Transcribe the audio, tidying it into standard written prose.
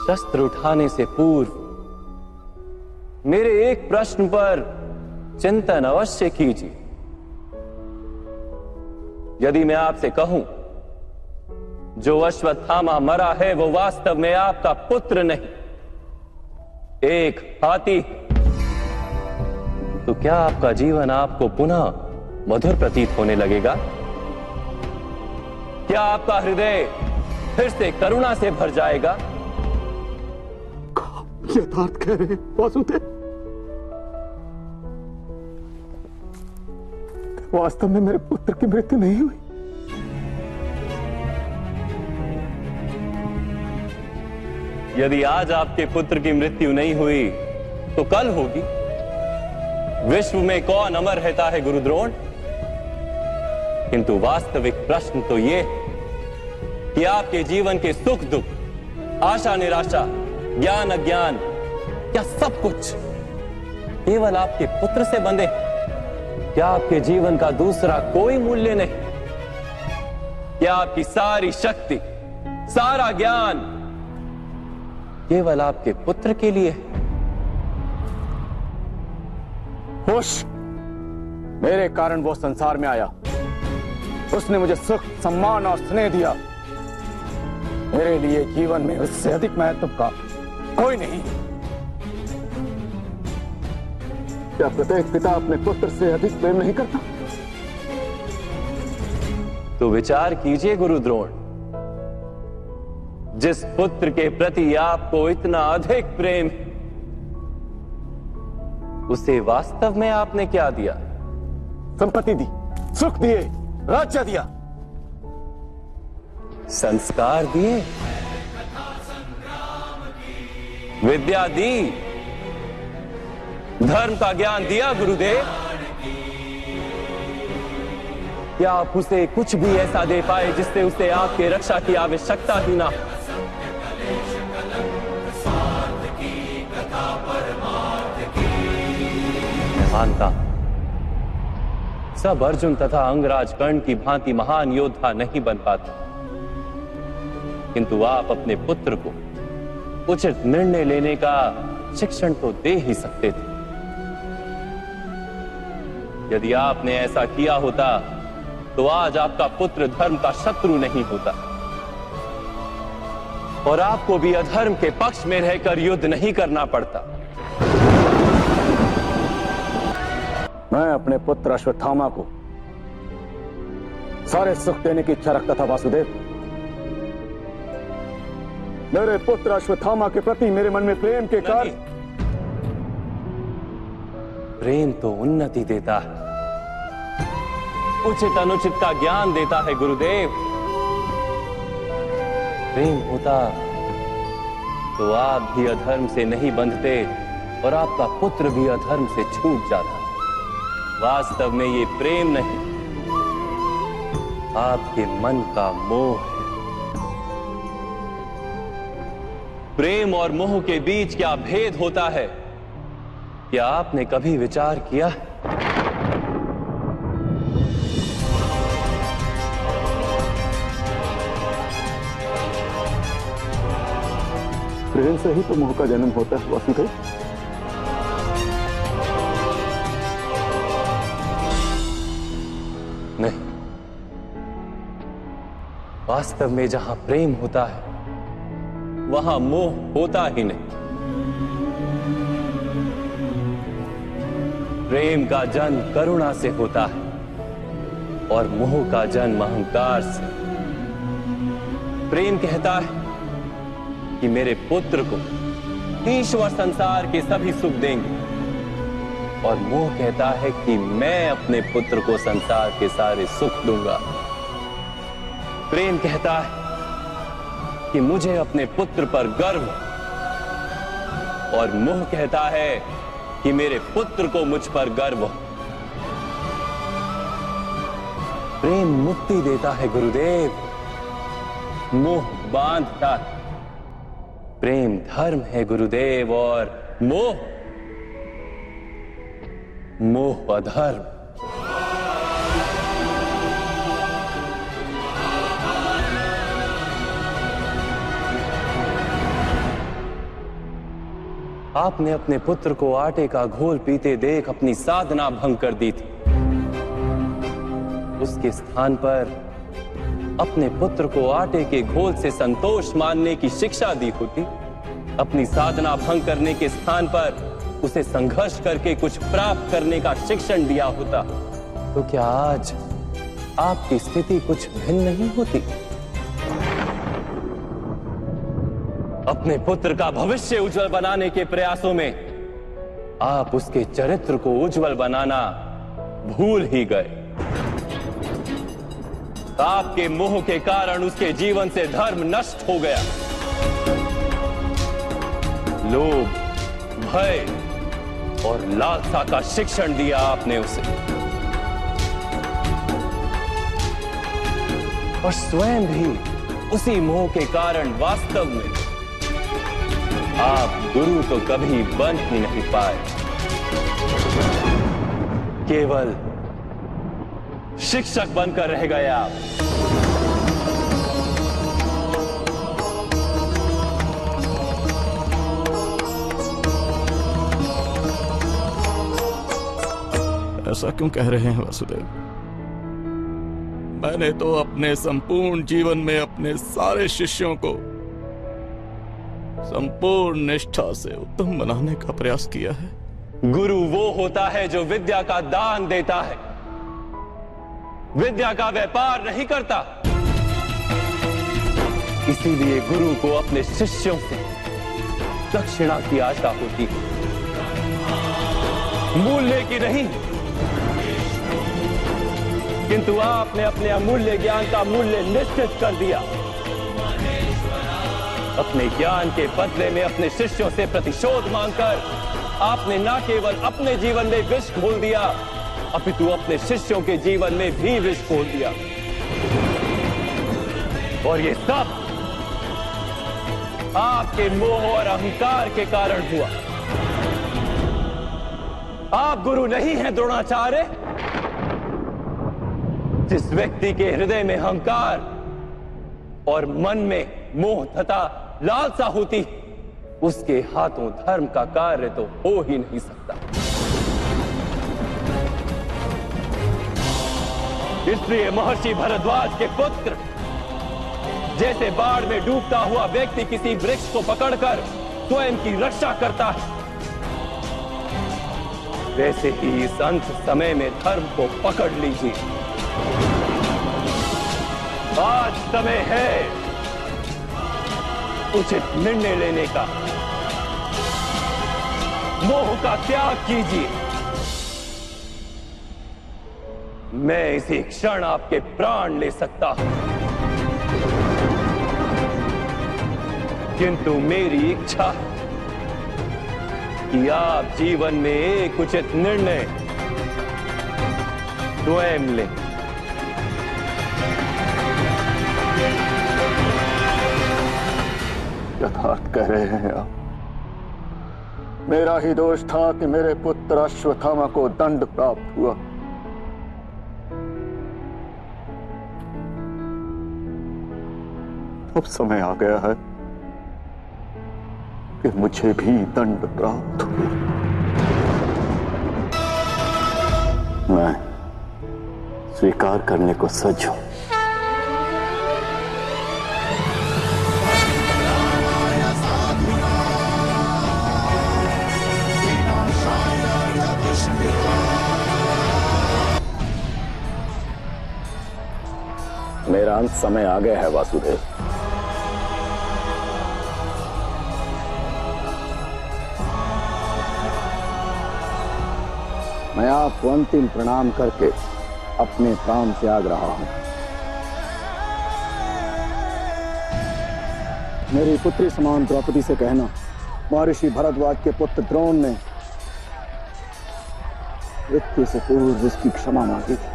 शस्त्र उठाने से पूर्व मेरे एक प्रश्न पर चिंतन अवश्य कीजिए। यदि मैं आपसे कहूं जो अश्वत्थामा मरा है वो वास्तव में आपका पुत्र नहीं, एक हाथी, तो क्या आपका जीवन आपको पुनः मधुर प्रतीत होने लगेगा? क्या आपका हृदय फिर से करुणा से भर जाएगा? यथार्थ कह रहे वासुदेव, वास्तव में मेरे पुत्र की मृत्यु नहीं हुई। यदि आज आपके पुत्र की मृत्यु नहीं हुई तो कल होगी। विश्व में कौन अमर रहता है गुरुद्रोण? किंतु वास्तविक प्रश्न तो यह है कि आपके जीवन के सुख दुख, आशा निराशा, ज्ञान अज्ञान, क्या सब कुछ केवल आपके पुत्र से बंधे? क्या आपके जीवन का दूसरा कोई मूल्य नहीं? क्या आपकी सारी शक्ति, सारा ज्ञान केवल आपके पुत्र के लिए? खुश, मेरे कारण वो संसार में आया। उसने मुझे सुख, सम्मान और स्नेह दिया। मेरे लिए जीवन में उससे अधिक महत्व का कोई नहीं। क्या प्रत्येक पिता अपने पुत्र से अधिक प्रेम नहीं करता? तो विचार कीजिए गुरुद्रोण, जिस पुत्र के प्रति आपको इतना अधिक प्रेम है, उसे वास्तव में आपने क्या दिया? संपत्ति दी, सुख दिए, राज्य दिया, संस्कार दिए, विद्या दी, धर्म का ज्ञान दिया गुरुदेव। क्या आप उसे कुछ भी ऐसा दे पाए जिससे उसे आपके रक्षा की आवश्यकता ही ना? मैं मानता सब अर्जुन तथा अंगराज कर्ण की भांति महान योद्धा नहीं बन पाते, किंतु आप अपने पुत्र को उचित निर्णय लेने का शिक्षण तो दे ही सकते थे। यदि आपने ऐसा किया होता तो आज आपका पुत्र धर्म का शत्रु नहीं होता और आपको भी अधर्म के पक्ष में रहकर युद्ध नहीं करना पड़ता। मैं अपने पुत्र अश्वत्थामा को सारे सुख देने की इच्छा रखता था वासुदेव। मेरे पुत्र अश्वत्थामा के प्रति मेरे मन में प्रेम के कारण। प्रेम तो उन्नति देता है, उचित अनुचित का ज्ञान देता है गुरुदेव। प्रेम होता तो आप भी अधर्म से नहीं बंधते और आपका पुत्र भी अधर्म से छूट जाता। वास्तव में ये प्रेम नहीं, आपके मन का मोह है। प्रेम और मोह के बीच क्या भेद होता है, क्या आपने कभी विचार किया? प्रेम से ही तो मोह का जन्म होता है वासुदेव। नहीं, वास्तव में जहां प्रेम होता है वहां मोह होता ही नहीं। प्रेम का जन्म करुणा से होता है और मोह का जन्म अहंकार से। प्रेम कहता है कि मेरे पुत्र को ईश्वर संसार के सभी सुख देंगे और मोह कहता है कि मैं अपने पुत्र को संसार के सारे सुख दूंगा। प्रेम कहता है कि मुझे अपने पुत्र पर गर्व और मोह कहता है कि मेरे पुत्र को मुझ पर गर्व हो। प्रेम मुक्ति देता है गुरुदेव, मोह बांधता है। प्रेम धर्म है गुरुदेव और मोह अधर्म। आपने अपने पुत्र को आटे का घोल पीते देख अपनी साधना भंग कर दी थी। उसके स्थान पर अपने पुत्र को आटे के घोल से संतोष मानने की शिक्षा दी होती। अपनी साधना भंग करने के स्थान पर उसे संघर्ष करके कुछ प्राप्त करने का शिक्षण दिया होता, तो क्या आज आपकी स्थिति कुछ भिन्न नहीं होती? अपने पुत्र का भविष्य उज्जवल बनाने के प्रयासों में आप उसके चरित्र को उज्जवल बनाना भूल ही गए। आपके मोह के कारण उसके जीवन से धर्म नष्ट हो गया। लोभ, भय और लालसा का शिक्षण दिया आपने उसे, और स्वयं भी उसी मोह के कारण वास्तव में आप गुरु तो कभी बन ही नहीं पाए, केवल शिक्षक बनकर रह गए आप। ऐसा क्यों कह रहे हैं वासुदेव? मैंने तो अपने संपूर्ण जीवन में अपने सारे शिष्यों को संपूर्ण निष्ठा से उत्तम बनाने का प्रयास किया है। गुरु वो होता है जो विद्या का दान देता है, विद्या का व्यापार नहीं करता। इसीलिए गुरु को अपने शिष्यों से दक्षिणा की आशा होती है, मूल्य की नहीं। किंतु आपने अपने अमूल्य ज्ञान का मूल्य निश्चित कर दिया। अपने ज्ञान के बदले में अपने शिष्यों से प्रतिशोध मांगकर आपने न केवल अपने जीवन में विष घोल दिया, अपितु अपने शिष्यों के जीवन में भी विष घोल दिया। और ये सब आपके मोह और अहंकार के कारण हुआ। आप गुरु नहीं हैं द्रोणाचार्य। जिस व्यक्ति के हृदय में अहंकार और मन में मोह तथा लालसा होती, उसके हाथों धर्म का कार्य तो हो ही नहीं सकता। इसलिए महर्षि भरद्वाज के पुत्र जैसे बाढ़ में डूबता हुआ व्यक्ति किसी वृक्ष को पकड़कर स्वयं की रक्षा करता है, वैसे ही इस अंत समय में धर्म को पकड़ लीजिए। आज समय है उचित निर्णय लेने का। मोह का त्याग कीजिए। मैं इसी क्षण आपके प्राण ले सकता हूं, किंतु मेरी इच्छा है कि आप जीवन में एक उचित निर्णय स्वयं लें। यथार्थ कह रहे हैं आप। मेरा ही दोष था कि मेरे पुत्र अश्वत्थामा को दंड प्राप्त हुआ। अब समय आ गया है कि मुझे भी दंड प्राप्त हो। मैं स्वीकार करने को सज्ज हूं। मेरा अंत समय आ गया है वासुदेव। मैं आपको अंतिम प्रणाम करके अपने प्राण त्याग रहा हूं। मेरी पुत्री समान द्रौपदी से कहना, महर्षि भरद्वाज के पुत्र द्रोण ने मृत्यु से पूर्व उसकी क्षमा मांगी थी।